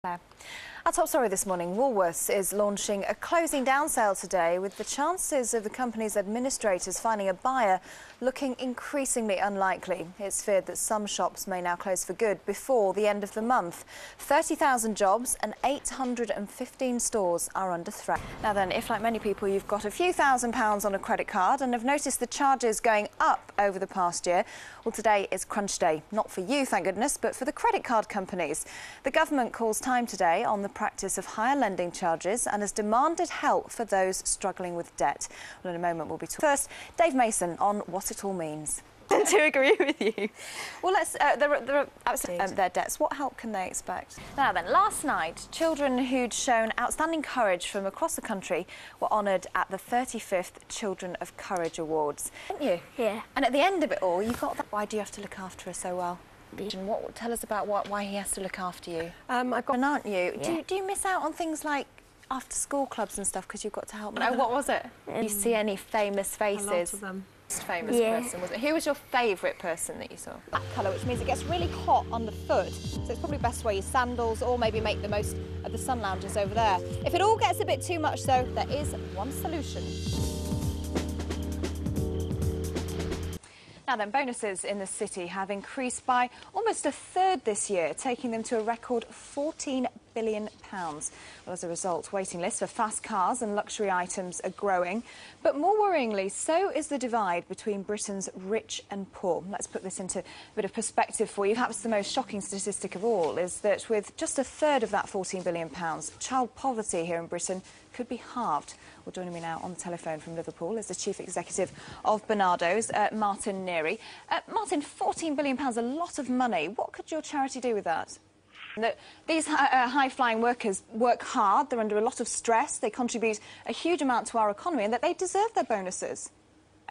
Our top story this morning, Woolworths is launching a closing down sale today, with the chances of the company's administrators finding a buyer looking increasingly unlikely. It's feared that some shops may now close for good before the end of the month. 30,000 jobs and 815 stores are under threat. Now then, if like many people you've got a few £1,000s on a credit card and have noticed the charges going up over the past year, well, today is crunch day. Not for you, thank goodness, but for the credit card companies. The government calls time today on the practice of higher lending charges and has demanded help for those struggling with debt. Well, in a moment we'll be talking. First, Dave Mason on what it all means. To agree with you. Well, there are absolutely their debts. What help can they expect? Now then, last night, children who'd shown outstanding courage from across the country were honoured at the 35th Children of Courage Awards. Didn't you? Yeah. And at the end of it all, you got that. Why do you have to look after her so well? And tell us about why he has to look after you. I've got... And aren't you? Yeah. Do you miss out on things like after-school clubs and stuff because you've got to help them? No, what was it? You see any famous faces? A lot of them. Famous person, was it? Who was your favourite person that you saw? Black colour, which means it gets really hot underfoot, so it's probably best to wear your sandals or maybe make the most of the sun lounges over there. If it all gets a bit too much, though, there is one solution. Now then, bonuses in the city have increased by almost a third this year, taking them to a record £14 billion. Well, as a result, waiting lists for fast cars and luxury items are growing. But more worryingly, so is the divide between Britain's rich and poor. Let's put this into a bit of perspective for you. Perhaps the most shocking statistic of all is that with just a third of that £14 billion, child poverty here in Britain could be halved. Well, joining me now on the telephone from Liverpool is the Chief Executive of Barnardo's, Martin Neary. Martin, £14 billion, a lot of money. What could your charity do with that? That these high-flying workers work hard, they're under a lot of stress, they contribute a huge amount to our economy, and that they deserve their bonuses.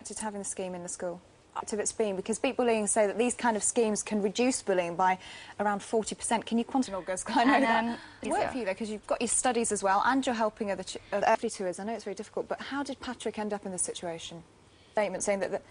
To having the scheme in the school. Active it's been, because Beat Bullying say that these kind of schemes can reduce bullying by around 40%. Can you quantify August? I know that. It worked for you, though, because you've got your studies as well, and you're helping other 52ers. I know it's very difficult, but how did Patrick end up in this situation? Statement saying that